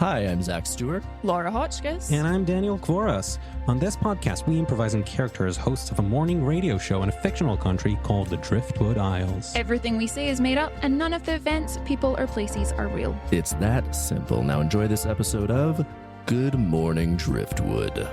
Hi, I'm Zach Stewart. Laura Hotchkiss. And I'm Daniel Kvoras. On this podcast, we improvise in character as hosts of a morning radio show in a fictional country called the Driftwood Isles. Everything we say is made up, and none of the events, people, or places are real. It's that simple. Now enjoy this episode of Good Morning Driftwood.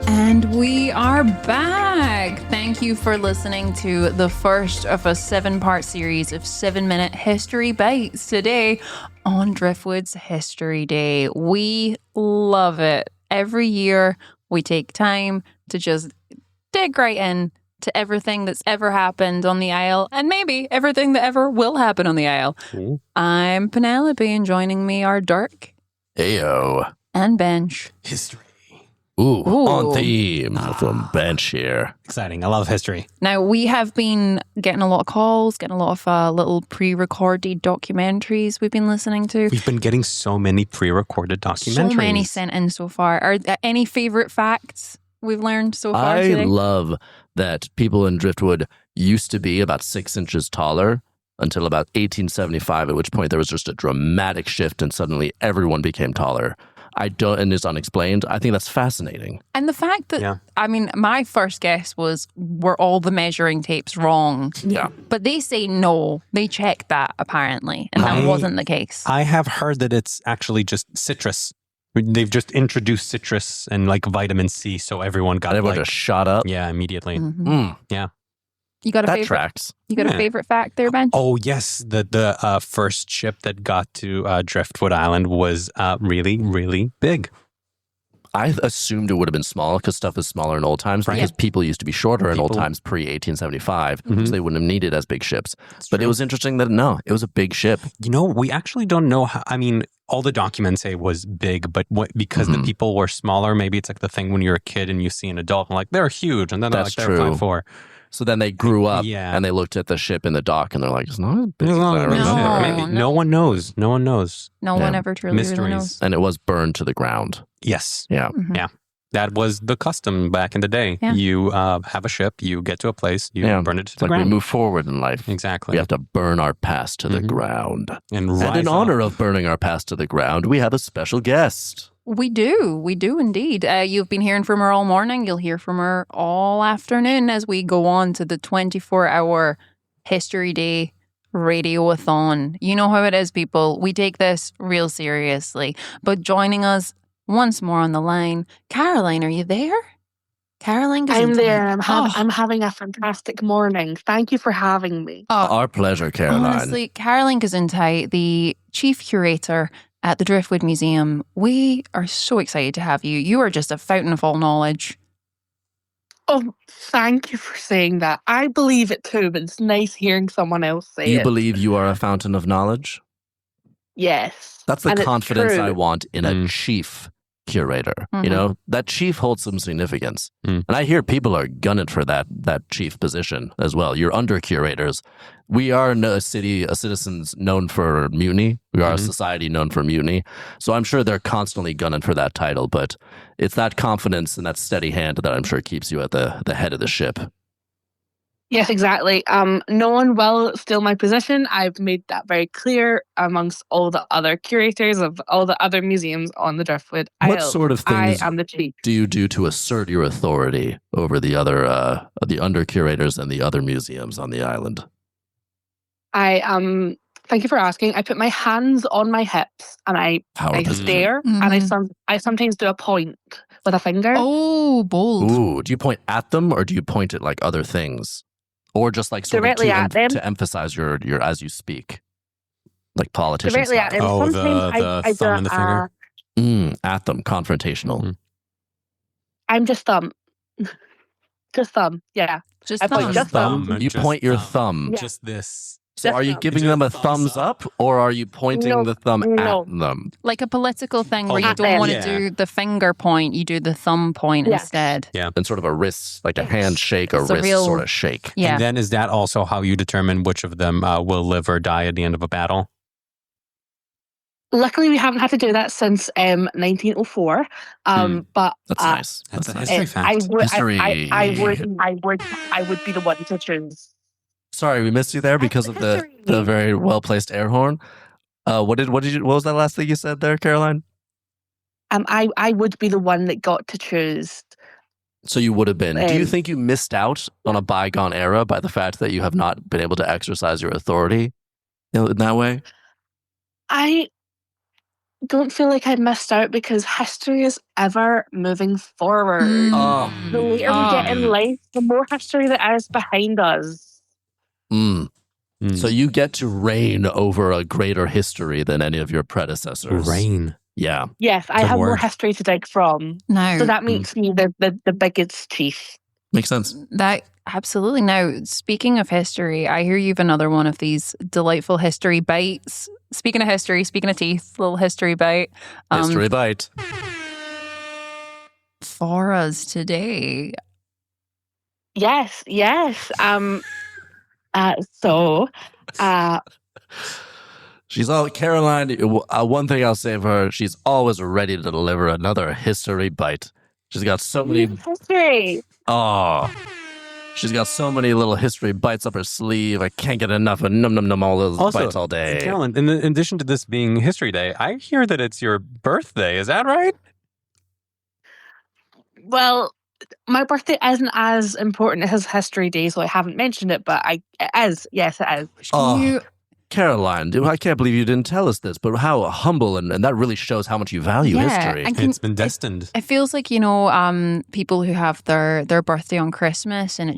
And we are back. Thank you for listening to the first of a 7-part series of 7-minute history bites today on Driftwood's History Day. We love it. Every year we take time to just dig right in to everything that's ever happened on the Isle and maybe everything that ever will happen on the Isle. Cool. I'm Penelope, and joining me are Dirk Ayo. and Bench. History. Ooh, on theme from Bench here. Exciting. I love history. Now, we have been getting a lot of calls, getting a lot of little pre-recorded documentaries we've been listening to. We've been getting so many pre-recorded documentaries. So many sent in so far. Are there any favorite facts we've learned so far today? I love that people in Driftwood used to be about 6 inches taller until about 1875, at which point there was just a dramatic shift and suddenly everyone became taller. And it's unexplained. I think that's fascinating. And the fact that, I mean, my first guess was, were all the measuring tapes wrong? Yeah. But they say no. They checked that, apparently. And that wasn't the case. I have heard that it's actually just citrus. They've just introduced citrus and like vitamin C, so everyone got Everyone just shot up. Yeah, immediately. Mm-hmm. Yeah. You got a That favorite? tracks. You got a favorite fact there, Ben? Oh, yes. The first ship that got to Driftwood Island was really, really big. I assumed it would have been small because stuff is smaller in old times because people used to be shorter in old times pre-1875, so they wouldn't have needed as big ships. But it was interesting that, no, it was a big ship. You know, we actually don't know how, I mean, all the documents say it was big, but because the people were smaller, maybe it's like the thing when you're a kid and you see an adult and like, they're huge, and then they're That's like, true. they're 5'4". So then they grew up and they looked at the ship in the dock and they're like, it's not as big as No, I remember. maybe. No one knows. No one knows. No one ever truly really knows. And it was burned to the ground. Yes. Yeah. Mm-hmm. Yeah. That was the custom back in the day. Yeah. You have a ship, you get to a place, you burn it to It's the like ground. we move forward in life. Exactly. We have to burn our past to the ground. And in honor of burning our past to the ground, we have a special guest. We do indeed. You've been hearing from her all morning. You'll hear from her all afternoon as we go on to the 24-hour History Day radioathon. You know how it is, people. We take this real seriously. But joining us once more on the line, Caroline, are you there? Caroline Gesundheit. I'm there. I'm having a fantastic morning. Thank you for having me. Our pleasure, Caroline. Honestly, Caroline Gesundheit, the chief curator at the Driftwood Museum, we are so excited to have you. You are just a fountain of all knowledge. Oh, thank you for saying that. I believe it too, but it's nice hearing someone else say You it. believe you are a fountain of knowledge? Yes. That's the And it's confidence true. I want in a chief curator. You know, that chief holds some significance. And I hear people are gunning for that chief position as well. You're under curators. We are a citizens known for mutiny. We are a society known for mutiny. So I'm sure they're constantly gunning for that title, but it's that confidence and that steady hand that I'm sure keeps you at the head of the ship. Yes, exactly. No one will steal my position. I've made that very clear amongst all the other curators of all the other museums on the Driftwood Isles. What sort of things I am the chief. do you do to assert your authority over the other the under curators and the other museums on the island? Thank you for asking. I put my hands on my hips and I stare and I sometimes do a point with a finger. Oh, bold. Ooh, do you point at them or do you point at like other things? Or just like sort Directly of at them. to emphasize your as you speak? Like politicians. Directly at them. Oh, Sometimes the thumb and the finger? At them, confrontational. I'm just thumb. Just thumb, yeah. Just I point thumb. just thumb. You point your thumb. Yeah. Just this. So are you thumb. giving them a thumbs up or are you pointing the thumb at them? Like a political thing where you at don't them. want to do the finger point, you do the thumb point Yes. instead. Yeah. And sort of a wrist, like a handshake, a It's a wrist real- sort of shake. Yeah. And then is that also how you determine which of them will live or die at the end of a battle? Luckily, we haven't had to do that since 1904. But that's nice. That's a nice. history fact. I would be the one to choose. Sorry, we missed you there because of the very well placed air horn. What was that last thing you said there, Caroline? I would be the one that got to choose. So you would have been. Do you think you missed out on a bygone era by the fact that you have not been able to exercise your authority in that way? I don't feel like I missed out because history is ever moving forward. The later we get in life, the more history that is behind us. So you get to reign over a greater history than any of your predecessors. Reign. Yeah. Yes, I have more history to dig from. No. So that makes me the biggest chief. Makes sense. That absolutely. Now, speaking of history, I hear you've another one of these delightful history bites. Speaking of history, speaking of teeth, little history bite. History bite. For us today. Yes. She's all Caroline. One thing I'll say of her, she's always ready to deliver another history bite. She's got so many history. Oh, she's got so many little history bites up her sleeve. I can't get enough of all those bites all day. Caroline, in addition to this being History Day, I hear that it's your birthday. Is that right? Well, my birthday isn't as important as History Day, so I haven't mentioned it, but it is. Yes, it is. Caroline, I can't believe you didn't tell us this, but how humble, and that really shows how much you value history. It's been destined. It feels like, people who have their birthday on Christmas and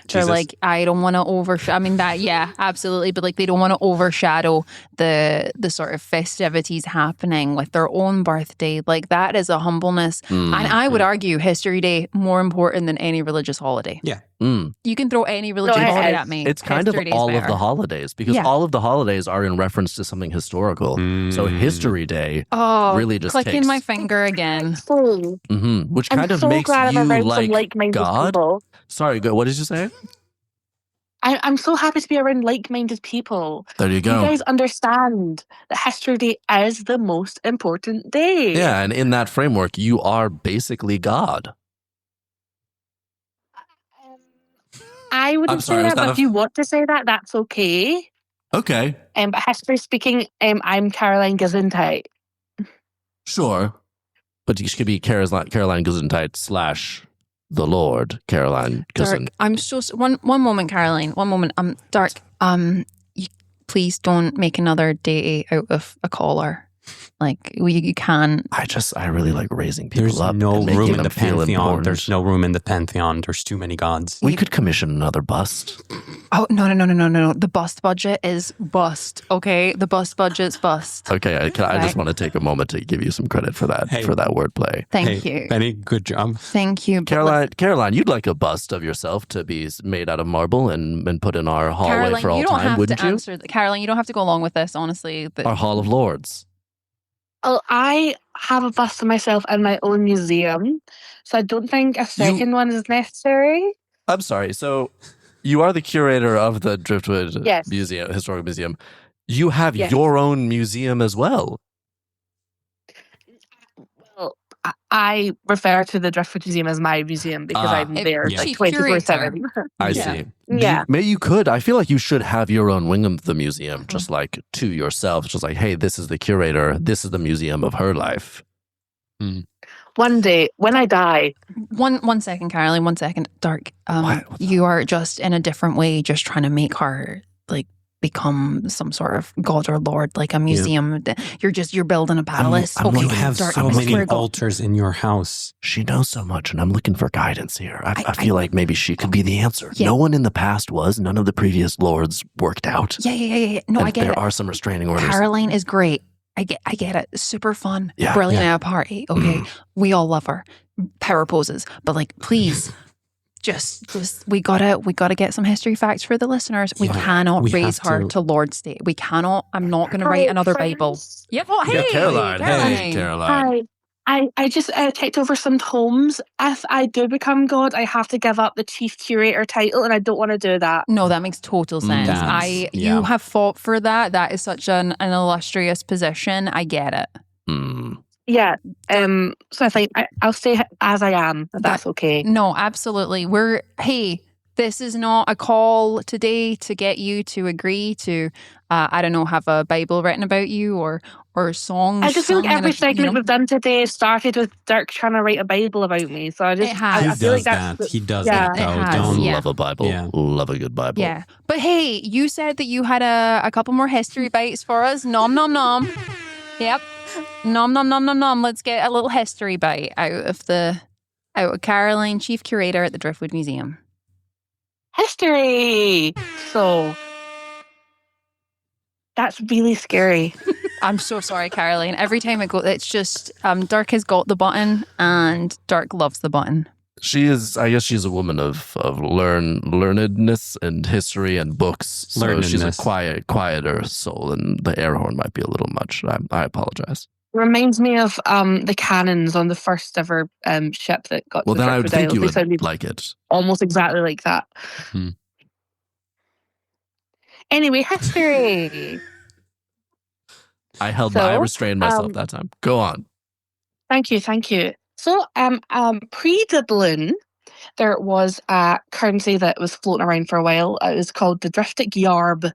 they're like, I don't want to overshadow. I mean, absolutely. But like, they don't want to overshadow the sort of festivities happening with their own birthday. Like, that is a humbleness. And I would argue History Day more important than any religious holiday. Yeah. You can throw any religious holiday at me. It's kind of all of the holidays because all of the holidays are in reference to something historical. So History Day really just clicking my finger again. Which kind of makes you like God. People. Sorry, what did you say? I'm so happy to be around like-minded people. There you go. You guys understand that History Day is the most important day. Yeah, and in that framework, you are basically God. I wouldn't say that, but if you want to say that, that's okay. Okay. But history speaking, I'm Caroline Gesundheit. Sure. But you could be Caroline Gesundheit / the Lord Caroline Gesundheit. Dirk, I'm so one moment, Caroline. One moment. Dirk. You please don't make another day out of a caller. Like, you can. I really like raising people up. There's no room in the pantheon. Important. There's no room in the pantheon. There's too many gods. We could commission another bust. Oh, no. The bust budget is bust, okay? The bust budget's bust. Okay, I just want to take a moment to give you some credit for that wordplay. Thank you. Benny, good job. Thank you. Caroline, you'd like a bust of yourself to be made out of marble and put in our hallway for all time, wouldn't you? Caroline, you don't have to go along with this, honestly. Our Hall of Lords. Well, I have a bust of myself in my own museum, so I don't think a second one is necessary. I'm sorry. So you are the curator of the Driftwood Museum, Historical Museum. You have your own museum as well. Well, I refer to the Driftwood Museum as my museum because I'm there like 24/7. I see. Yeah. You could. I feel like you should have your own wing of the museum, just like to yourself. Just like, hey, this is the curator. This is the museum of her life. One day, when I die. One second, Caroline. 1 second. Dirk, you are just in a different way, just trying to make her like become some sort of god or lord, like a museum. You're building a palace. You have so many altars in your house. She knows so much, and I'm looking for guidance here. I feel like maybe she could be the answer. Yeah. No one in the past was. None of the previous lords worked out. Yeah. No, I get it. There are some restraining orders. Caroline is great. I get it. Super fun. Brilliant at a party. Okay. We all love her. Power poses. But like, please, just we gotta get some history facts for the listeners. We cannot raise her to Lord state. We cannot. I'm not gonna write another Bible. Yep. Well, hey, Caroline. Caroline. Hey, Caroline. Hi. I just ticked over some tomes. If I do become God, I have to give up the chief curator title, and I don't want to do that. No, that makes total sense. You have fought for that. That is such an illustrious position. I get it. Yeah. So I think I'll stay as I am. If that's okay. No, absolutely. This is not a call today to get you to agree to, I don't know, have a Bible written about you or songs. I just feel like every segment we've done today started with Dirk trying to write a Bible about me. So I just, I feel like he does that. Love a Bible. Yeah. Love a good Bible. Yeah. But hey, you said that you had a couple more history bites for us. Nom, nom, nom. Yep. Nom, nom, nom, nom, nom. Let's get a little history bite out of Caroline, Chief Curator at the Driftwood Museum. History. So that's really scary. I'm so sorry, Caroline. Every time I go, it's just Dirk has got the button, and Dirk loves the button. She is. I guess she's a woman of learnedness and history and books. So she's a quieter soul, and the air horn might be a little much. I apologize. Reminds me of the cannons on the first ever ship that got to the Driftwood Isles. Then I would think you would like it. Almost exactly like that. Anyway, history. I restrained myself that time. Go on. Thank you. So, pre-Dublin, there was a currency that was floating around for a while. It was called the Driftic Yarb.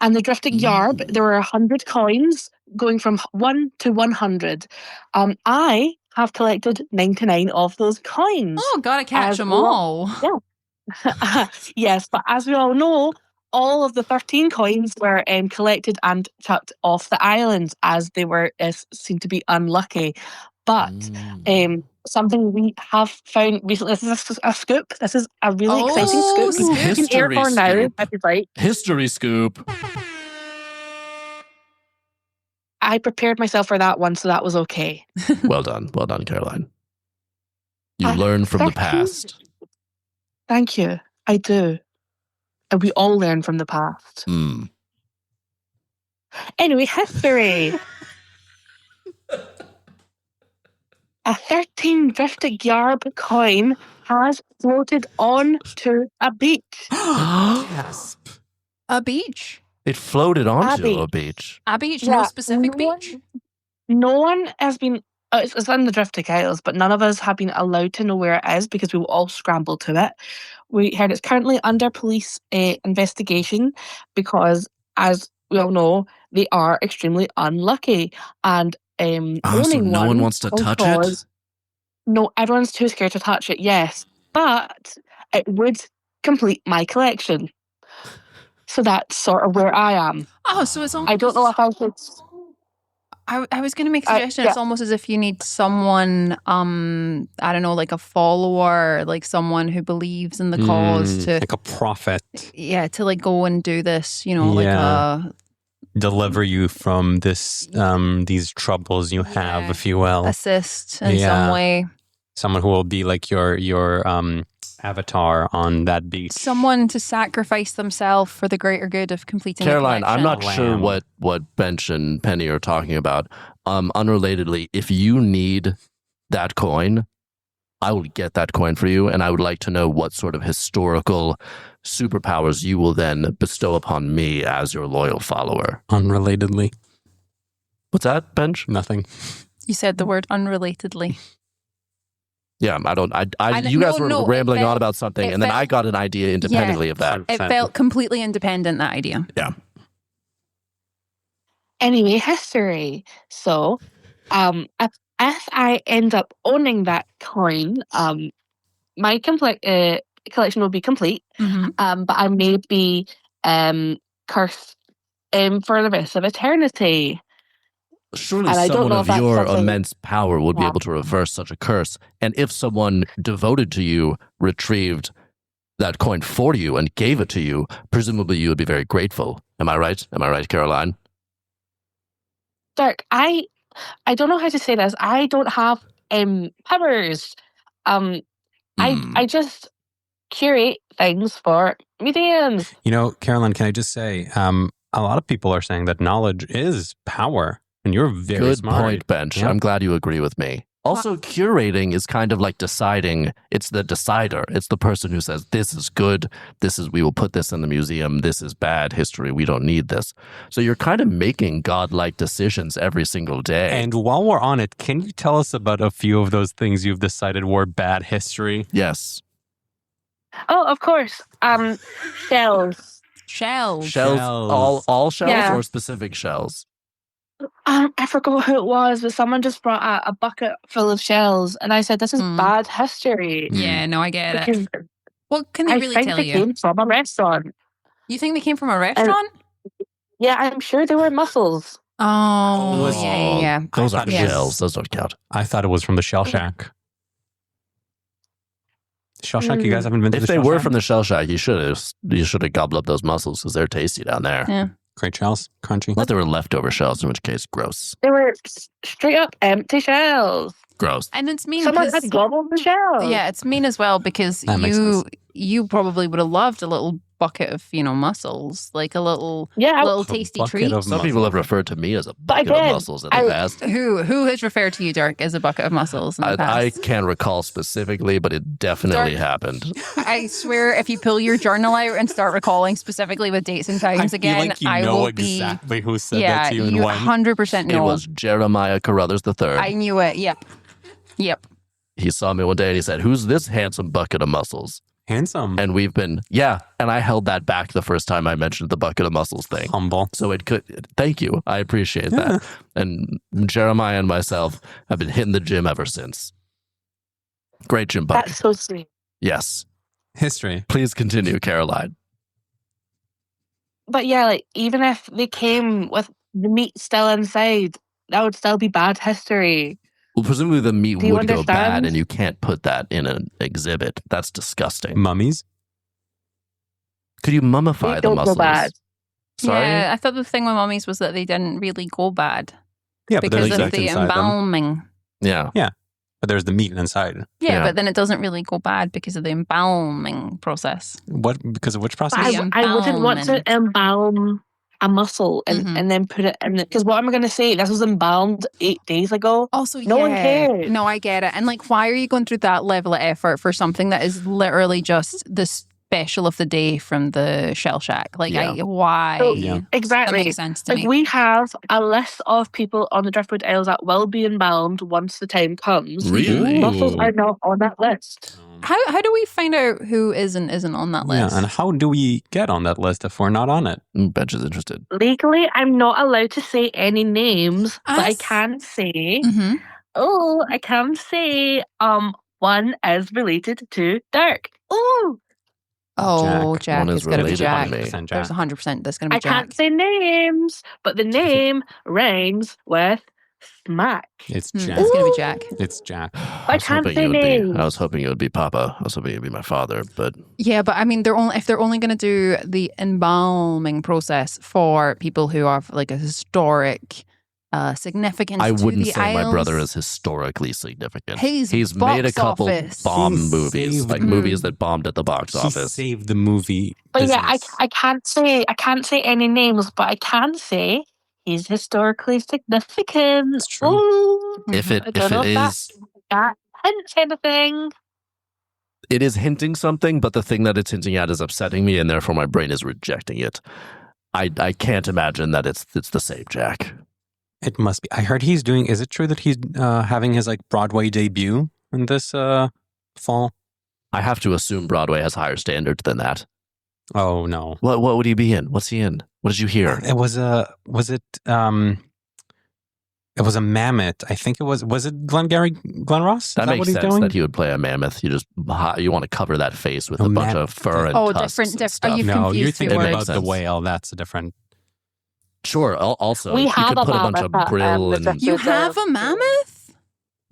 And the Driftic Yarb, there were 100 coins going from 1 to 100. I have collected 99 of those coins. Oh, gotta catch them all. Yeah. Yes, but as we all know, all of the 13 coins were collected and chucked off the islands as they were seemed to be unlucky. But something we have found recently, this is a scoop. This is a really exciting scoop. You can air for now, if you'd like. History scoop. I prepared myself for that one, so that was okay. Well done, Caroline. You learn from the past. Thank you. I do. And we all learn from the past. Anyway, history. A 13 Driftic Yarb coin has floated onto a beach. Yes. A beach? It floated onto a beach. A beach? No specific beach? No one has been... it's in the Driftic Isles, but none of us have been allowed to know where it is because we will all scramble to it. We heard it's currently under police investigation because, as we all know, they are extremely unlucky. And so no one wants to touch it? No, everyone's too scared to touch it, yes. But it would complete my collection. So that's sort of where I am. Oh, so it's almost... I don't know if I should... I was going to make a suggestion. It's almost as if you need someone, I don't know, like a follower, like someone who believes in the cause to... Like a prophet. Yeah, to like go and do this, like a... Deliver you from this, these troubles you have, if you will. Assist in some way. Someone who will be like your avatar on that beach. Someone to sacrifice themselves for the greater good of completing Caroline, I'm not sure what Bench and Penny are talking about. Unrelatedly, if you need that coin, I will get that coin for you, and I would like to know what sort of historical superpowers you will then bestow upon me as your loyal follower. Unrelatedly. What's that, Bench? Nothing. You said the word unrelatedly. Yeah, you guys were rambling on about something, and then I got an idea independently of that. It felt completely independent, that idea. Yeah. Anyway, history. So, if I end up owning that coin, my collection will be complete, but I may be cursed for the rest of eternity. Surely someone of your immense power would be able to reverse such a curse. And if someone devoted to you retrieved that coin for you and gave it to you, presumably you would be very grateful. Am I right? Am I right, Caroline? Dirk, I don't know how to say this. I don't have powers. I just curate things for museums. Caroline, can I just say, a lot of people are saying that knowledge is power. And you're very smart. Good point, Bench. Yeah. I'm glad you agree with me. Also, curating is kind of like deciding. It's the decider. It's the person who says, this is good. We will put this in the museum. This is bad history. We don't need this. So you're kind of making godlike decisions every single day. And while we're on it, can you tell us about a few of those things you've decided were bad history? Yes. Oh, of course. Shells. Shells. All shells Yeah. or specific shells? I forgot who it was, but someone just brought out a bucket full of shells, and I said, "This is bad history." Yeah, no, I get it. Because What can they really I think tell they you? came from a restaurant. You think they came from a restaurant? Yeah, I'm sure they were mussels. Oh, Oh. yeah. Those aren't Yes. shells. Those don't count. I thought it was from the Shell Shack. Shell Shack, you guys haven't been to If the they Shell were Shack? from the shell shack, you should have gobbled up those mussels because they're tasty down there. Yeah. Great shells, crunchy. Unless they were leftover shells, in which case, gross. They were straight up empty shells. Gross. And it's mean Someone because had gobbled the shells. yeah, it's mean as well because That makes sense. you probably would have loved a little bucket of mussels, like a little Yeah. tasty bucket treat. of Some people have referred to me as a bucket again, of mussels in the past. Who has referred to you, Dirk, as a bucket of mussels in the I past? can't recall specifically, but it definitely Dirk. happened. I swear, if you pull your journal out and start recalling specifically with dates and times I again, feel like you I know will exactly who said be. that Yeah, to you and you when. 100% know. It was Jeremiah Carruthers III. I knew it. Yep. He saw me one day and he said, "Who's this handsome bucket of mussels?" Handsome. And we've been, and I held that back the first time I mentioned the bucket of mussels thing. Humble. So it could, thank you. I appreciate that. And Jeremiah and myself have been hitting the gym ever since. Great gym buddy. That's so sweet. Yes. History. Please continue, Caroline. But yeah, like even if they came with the meat still inside, that would still be bad history. Well, presumably the meat Do you would go bad understand? and you can't put that in an exhibit. That's disgusting. Mummies. Could you mummify They the don't go mussels? bad. Sorry? Yeah, I thought the thing with mummies was that they didn't really go bad Yeah, but there's because of meat the inside them. embalming. Yeah. But there's the meat inside. Yeah, Yeah. but then it doesn't really go bad because of the embalming process. What? Because of which But process? I wouldn't want to embalm a mussel and then put it in because what am I going to say? This was embalmed 8 days ago. Also, No one cares. No, I get it. And like, why are you going through that level of effort for something that is literally just the special of the day from the Shell Shack? Like, Yeah. why? So, Yeah. That Exactly. makes sense to Like me. we have a list of people on the Driftwood Isles that will be embalmed once the time comes. Really? Mussels are not on that list. How do we find out who is and isn't on that list? Yeah, and how do we get on that list if we're not on it? Bench is interested. Legally, I'm not allowed to say any names, but I Us? can say, Mhm. I can say, one is related to Dirk. Oh, Oh, Jack. Jack. One is It's got to be related to Jack. me. 100% Jack. There's 100% that's going to be I Jack. can't say names, but the name rhymes with smack. It's It's Jack. going to be Jack. It's Jack. I was can't hoping say it would be. names. I was hoping it would be Papa. I was hoping it would be my father, but Yeah, but I mean, if they're only going to do the embalming process for people who have like a historic significance. I to wouldn't the say my Isles. brother is historically significant. He's made a box couple office. bomb He movies, saved- like movies that bombed at the box He office. saved the movie. But yeah, business. I can't say any names, but I can say he's historically significant. It's true. Ooh, If I it don't know if is, that hints anything. it is hinting something, but the thing that it's hinting at is upsetting me, and therefore my brain is rejecting it. I can't imagine that it's the same Jack. It must be. I heard he's doing. Is it true that he's having his like Broadway debut in this fall? I have to assume Broadway has higher standards than that. Oh no! What would he be in? What's he in? What did you hear? It was a. Was it? It was a mammoth. I think it was. Was it Glenn Ross? Is That makes what he's sense doing? that he would play a mammoth. You want to cover that face with A a bunch mammoth. of fur and Oh, tusks different- and diff- stuff. are you No, you're confused thinking who it about is? the whale. That's a different. Sure. Also, We you have could a put a bunch mammoth of at, brill the and Driftwood You have a mammoth?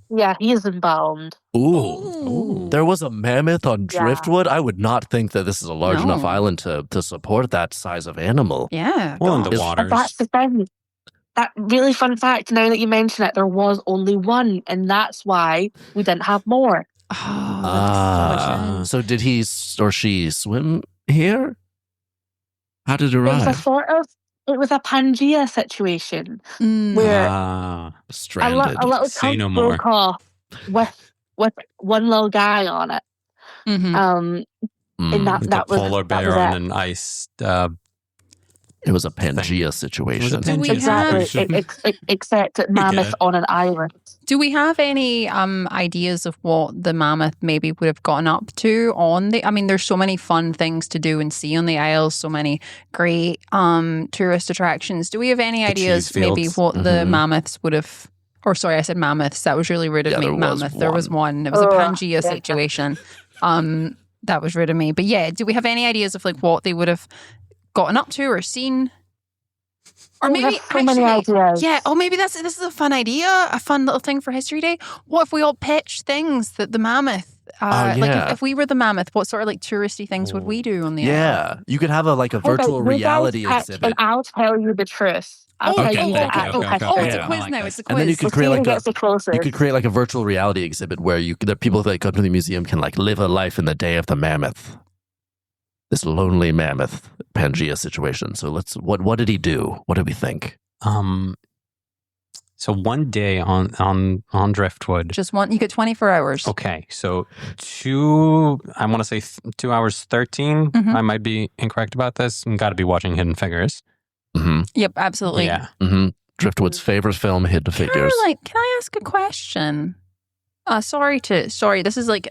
Yeah, he is embalmed. ooh. There was a mammoth on Yeah. Driftwood. I would not think that this is a large enough No. island to support that size of animal. Yeah. Well, in the Is- waters. And that's the thing. That really fun fact, now that you mention it, there was only one, and that's why we didn't have more. Oh, that makes so much sense. So did he or she swim here? How did it It was a arrive? it was a Pangea situation Mm. where Ah, a Stranded. little Say tug no more. broke off with one little guy on it. And Like that a polar was bear on it. an ice. It was a Pangea situation. Do we Exactly. Except mammoth on an island. Do we have any ideas of what the mammoth maybe would have gotten up to on the? I mean, there's so many fun things to do and see on the Isles, so many great tourist attractions. Do we have any ideas maybe what the mammoths would have? Or sorry, I said mammoths. That was really rude of me. Mammoth. There was one. It was a Pangea situation. That was rude of me. But yeah, do we have any ideas of like what they would have gotten up to or seen? Or maybe so many ideas. Yeah. Oh, maybe this is a fun idea, a fun little thing for History Day. What if we all pitch things that the mammoth? Like if we were the mammoth, what sort of like touristy things would we do on the island? Yeah, you could have a virtual reality exhibit, and I'll tell you the truth. It's a quiz now. It's a quiz. And then you could create like a virtual reality exhibit where the people that come to the museum can like live a life in the day of the mammoth. This lonely mammoth Pangea situation. So what did he do? What did we think? So one day on Driftwood. Just one, you get 24 hours. Okay. So I want to say 2 hours 13. I might be incorrect about this. I'm got to be watching Hidden Figures. Yep, absolutely. Yeah. Driftwood's favorite film, Hidden Figures. Caroline, can I ask a question? Sorry, this is like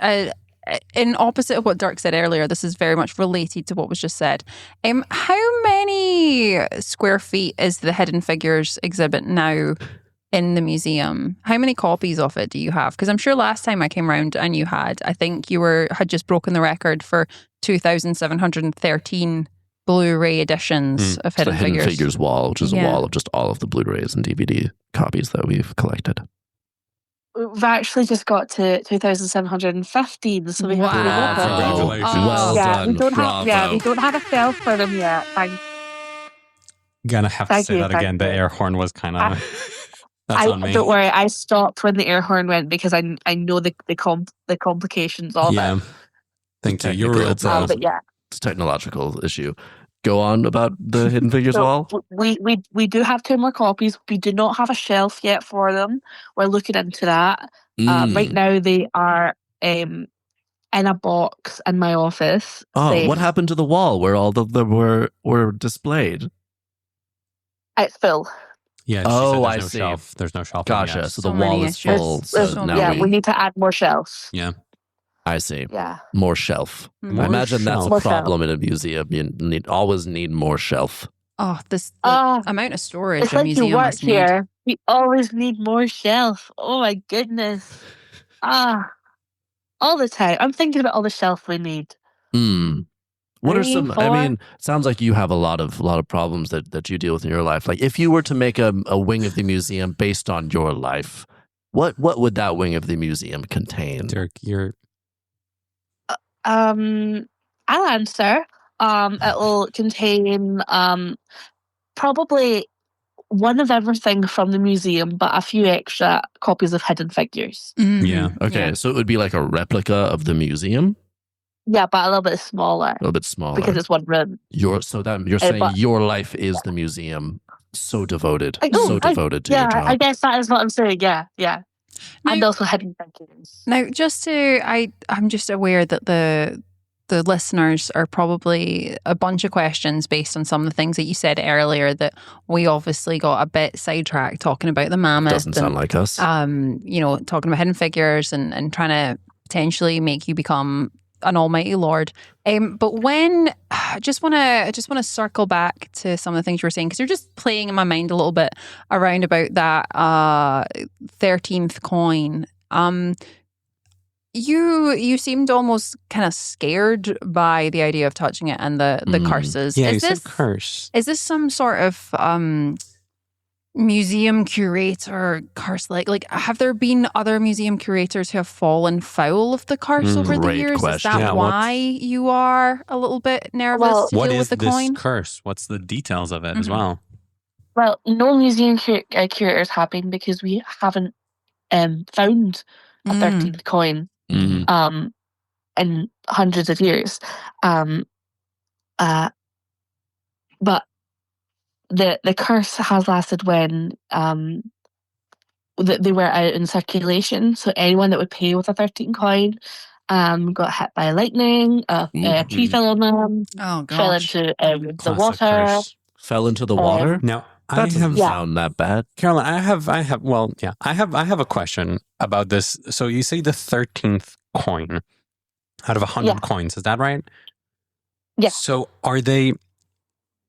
in opposite of what Dirk said earlier, this is very much related to what was just said. How many square feet is the Hidden Figures exhibit now in the museum? How many copies of it do you have? Because I'm sure last time I came around and you had, I think you had just broken the record for 2,713 Blu-ray editions of Hidden Figures. Hidden Figures wall, which is a wall of just all of the Blu-rays and DVD copies that we've collected. We've actually just got to 2,715, so we have to Congratulations. Well done. We don't have a shelf for them yet. Gonna have to say that again. The air horn was kind of... That's on me. Don't worry, I stopped when the air horn went because I know the complications of it. Thank you. You're real tough. But yeah. It's a technological issue. Go on about the Hidden Figures wall. We do have 2 more copies. We do not have a shelf yet for them. We're looking into that. Right now they are in a box in my office. What happened to the wall where all of them were displayed? It's full. Yeah. I see. Shelf. There's no shelf. Gotcha. So the wall is full. We need to add more shelves. Yeah. I see. Yeah. More shelf. I imagine that's a problem in a museum. You always need more shelf. Oh, the amount of storage it's a like museum you work must need. here. We always need more shelf. Oh my goodness. All the time. I'm thinking about all the shelf we need. What are some? I mean, it sounds like you have a lot of problems that you deal with in your life. Like, if you were to make a wing of the museum based on your life, what would that wing of the museum contain? Dirk, you're. I'll answer. It'll contain probably one of everything from the museum, but a few extra copies of Hidden Figures. Yeah. Okay, so it would be like a replica of the museum. Yeah, but a little bit smaller. A little bit smaller because it's one room. You're saying your life is the museum. So devoted, to your job. I guess that is what I'm saying. Yeah. Now, and also Hidden Figures. Now, I'm just aware that the listeners are probably a bunch of questions based on some of the things that you said earlier that we obviously got a bit sidetracked talking about the mammoth. Doesn't sound like us. Talking about Hidden Figures and trying to potentially make you become an almighty lord. But when I just want to circle back to some of the things you were saying, because you're just playing in my mind a little bit around about that 13th coin. You seemed almost kind of scared by the idea of touching it and the curses. Yeah, said curse. Is this some sort of museum curator curse? Like have there been other museum curators who have fallen foul of the curse over the years? Question. Is that why you are a little bit nervous to deal with the coin? What is this curse? What's the details of it as well? Well, no museum curators have been because we haven't found a 13th coin in hundreds of years. But the curse has lasted when they were out in circulation. So anyone that would pay with a 13 coin got hit by lightning, a tree fell on them, fell into the water. Curse. Fell into the water? Now, that doesn't sound that bad. Caroline, I have a question about this. So you say the 13th coin out of 100 coins, is that right? Yeah. So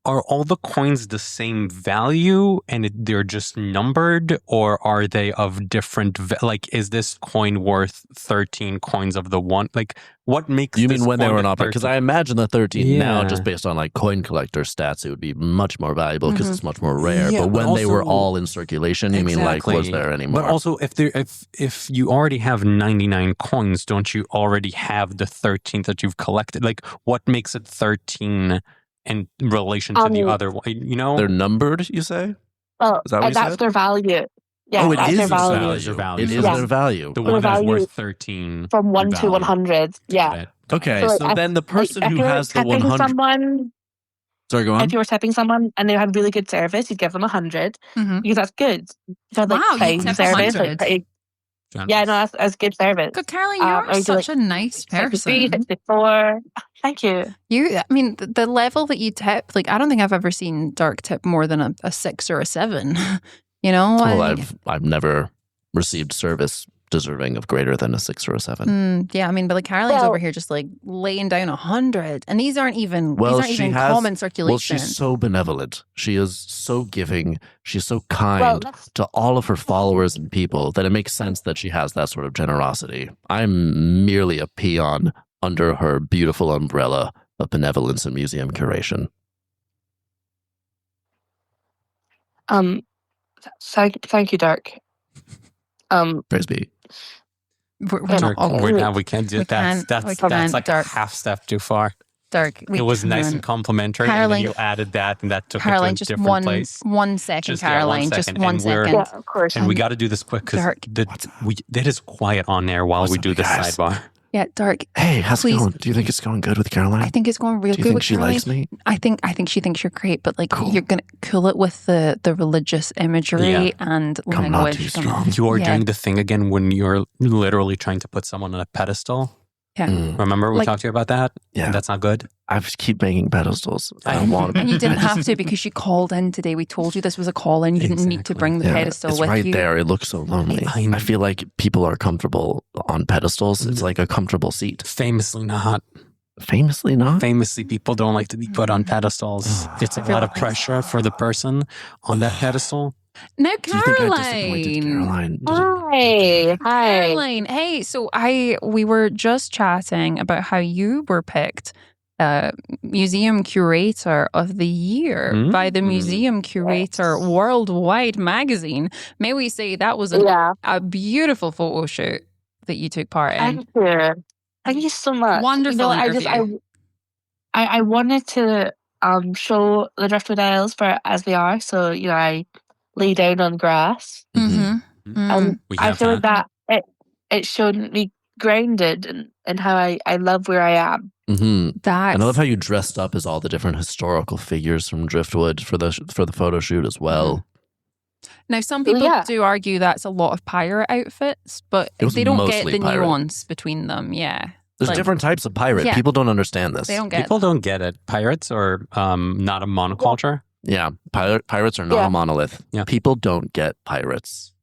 are all the coins the same value and they're just numbered, or are they of different, like, is this coin worth 13 coins of the one? Like, what makes You this mean when they coin were in a operation? Because 13? I imagine the 13 now, just based on like coin collector stats, it would be much more valuable because it's much more rare. Yeah, but when but they were also- all in circulation, you mean like, was there any more? But also, if you already have 99 coins, don't you already have the 13th that you've collected? Like, what makes it 13 in relation to the other one? You know, They're numbered, you say? Well, Is that what you that's said? their value. Yeah, Oh, it that's is their their value. value. It is their value. the one that's value worth 13 From 1 to value. 100. Yeah. Got it. Okay, so then the person if who you were has the tipping 100... someone, Sorry, go on. if you were tipping someone and they had really good service, you'd give them 100 because that's good. If you had, like, Wow, you fine tip service, 100. yeah, no, that's good service. Good, Caroline, you're such a nice 63, person. 64. Thank you. I mean, the level that you tip, like, I don't think I've ever seen Dirk tip more than a 6 or a 7. You know? Well, I've never received service deserving of greater than a 6 or a 7. Yeah, I mean, but like Caroline's over here just like laying down 100, and these aren't even common circulation. Well, she's so benevolent. She is so giving. She's so kind to all of her followers and people that it makes sense that she has that sort of generosity. I'm merely a peon under her beautiful umbrella of benevolence and museum curation. Thank you, Dirk. Praise be. We can't do that. That's like Dirk. a half step too far. Dirk, it was nice and complimentary, Caroline, and then you added that, and that took Caroline, it to a different place. 1 second, Caroline. Just one second. Yeah, of course. And we got to do this quick because it is quiet on there while we do this sidebar. Yeah, Dirk. Hey, how's it going? Do you think it's going good with Caroline? I think it's going real good. Do you think with she Caroline. likes me? I think she thinks you're great, but like you're gonna cool it with the religious imagery and language. Not too strong. You are doing the thing again when you're literally trying to put someone on a pedestal. Yeah. Remember we talked to you about that? Yeah. That's not good. I just keep making pedestals. I don't want to. And you didn't have to because you called in today. We told you this was a call in. You didn't need to bring the pedestal it's with right you. there. It looks so lonely. I feel like people are comfortable on pedestals. It's like a comfortable seat. Famously not. Famously not? Famously, people don't like to be put on pedestals. It's a lot of pressure for the person on that pedestal. Now, Do you think I disappointed Caroline? Hi. Caroline. Hey, so we were just chatting about how you were picked Museum Curator of the Year by the Museum Curator Worldwide magazine. May we say that was a beautiful photo shoot that you took part in. Thank you. Thank you so much. Wonderful interview. I wanted to show the Driftwood Isles for as they are. So, I lay down on grass. And I feel like that it showed me grounded in how I love where I am. And I love how you dressed up as all the different historical figures from Driftwood for the photo shoot as well. Now, some people do argue that's a lot of pirate outfits, but they don't get the nuance between them. Yeah. There's different types of pirate. Yeah. People don't understand this. People don't get it. Pirates are not a monoculture. Yeah. Pirates are not a monolith. Yeah. People don't get pirates.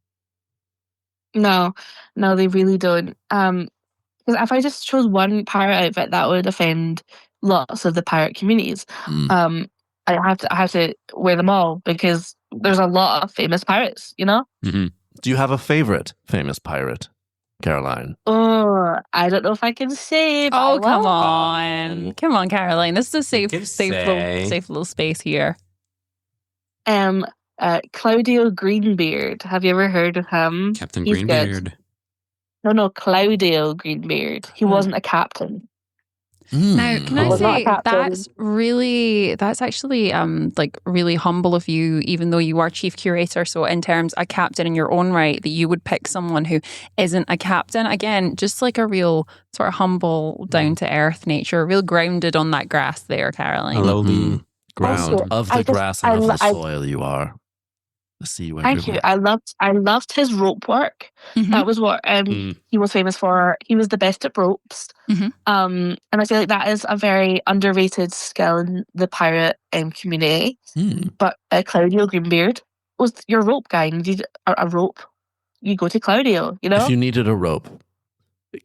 No, they really don't. Because if I just chose one pirate outfit, that would offend lots of the pirate communities. I have to wear them all because there's a lot of famous pirates, Do you have a favorite famous pirate, Caroline? Oh, I don't know if I can say. Oh, come on, Caroline. This is a safe little space here. Claudio Greenbeard. Have you ever heard of him? Captain He's Greenbeard. Good. No, Claudio Greenbeard. He wasn't a captain. Now, can I say that's actually like really humble of you, even though you are chief curator. So in terms a captain in your own right, that you would pick someone who isn't a captain. Again, just like a real sort of humble, down to earth nature, real grounded on that grass there, Caroline. Lowly ground Also, of the grass and of the soil you are. The sea went Thank you. I loved his rope work. Mhm. That was what he was famous for. He was the best at ropes. Mhm. And I feel like that is a very underrated skill in the pirate community. But Claudio Greenbeard was your rope guy. You needed a rope. You go to Claudio, you know? If you needed a rope,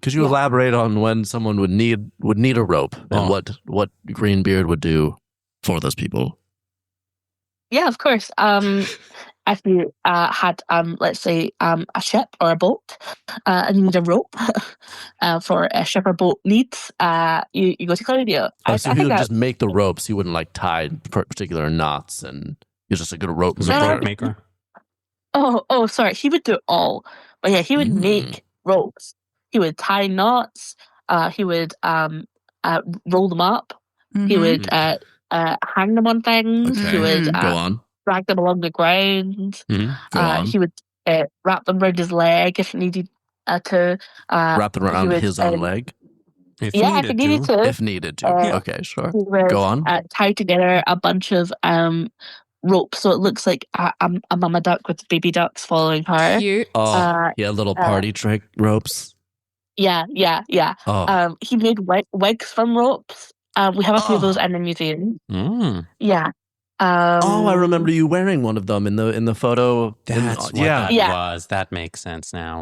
could you elaborate on when someone would need a rope and what Greenbeard would do for those people? Yeah, of course. If you had, let's say, a ship or a boat, and you need a rope for a ship or boat needs, you go to Claudio. So he would just make the ropes. He wouldn't like tie particular knots, and he was just a good rope maker. Oh, sorry. He would do it all, but yeah, he would make ropes. He would tie knots. He would roll them up. He would hang them on things. Okay. He would go on. Drag them along the ground. He would wrap them around his leg if needed to. Wrap them around his own leg? If needed to. If needed to. Okay, sure. Go on. Tie together a bunch of ropes so it looks like a mama duck with baby ducks following her. Cute. Little party trick ropes. Yeah. He made wigs from ropes. We have a few of those in the museum. Yeah. I remember you wearing one of them in the photo. That's what that was. That makes sense now.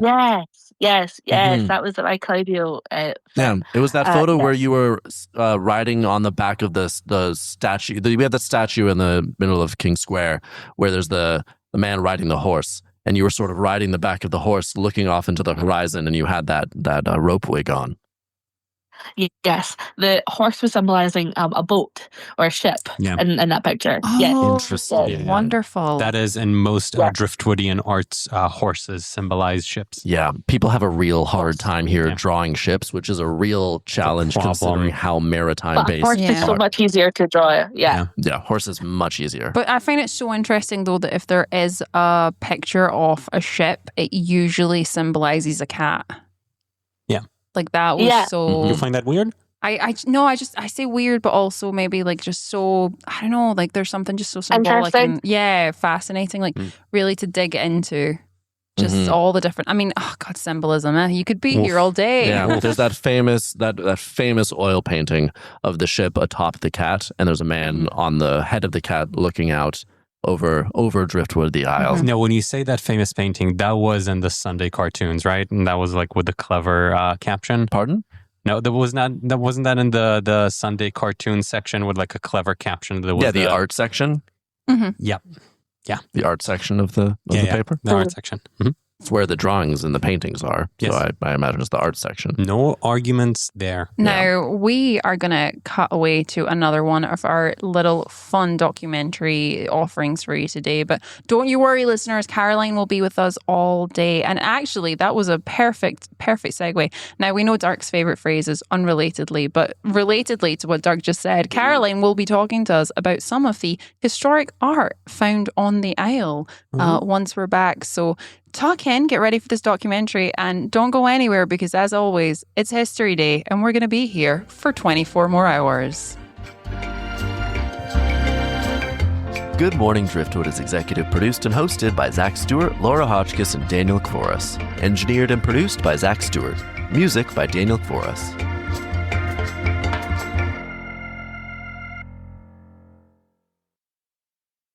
Yes. That was my Claudio. Yeah, it was that photo where you were riding on the back of the statue. We have the statue in the middle of King Square where there's the man riding the horse, and you were sort of riding the back of the horse, looking off into the horizon, and you had that rope wig on. Yes, the horse was symbolizing a boat or a ship in that picture. Interesting. Wonderful. That is, in most Driftwoodian arts, horses symbolize ships. Yeah, people have a real hard time here drawing ships, which is a real challenge considering how maritime-based. Horse is so much easier to draw. Yeah, horse is much easier. But I find it so interesting, though, that if there is a picture of a ship, it usually symbolizes a cat. Like that was so. You find that weird? I say weird, but also maybe like just so, I don't know, like there's something just so symbolic and fascinating, like really to dig into just all the different, I mean, symbolism, you could be here all day. Yeah, there's that famous oil painting of the ship atop the cat, and there's a man on the head of the cat looking out over Driftwood, the Isles. No, when you say that famous painting, that was in the Sunday cartoons, right? And that was like with the clever caption. Pardon? No, that wasn't that in the Sunday cartoon section with like a clever caption. The art section. Yep. Yeah. The art section of the paper. The art section. It's where the drawings and the paintings are. Yes. So I imagine it's the art section. No arguments there. Now, we are going to cut away to another one of our little fun documentary offerings for you today. But don't you worry, listeners. Caroline will be with us all day. And actually, that was a perfect segue. Now, we know Dirk's favorite phrase is unrelatedly, but relatedly to what Dirk just said, Caroline will be talking to us about some of the historic art found on the Isle once we're back. So tuck in, get ready for this documentary, and don't go anywhere because, as always, it's History Day and we're going to be here for 24 more hours. Good Morning Driftwood is executive produced and hosted by Zach Stewart, Laura Hotchkiss, and Daniel Kvoras. Engineered and produced by Zach Stewart. Music by Daniel Kvoras.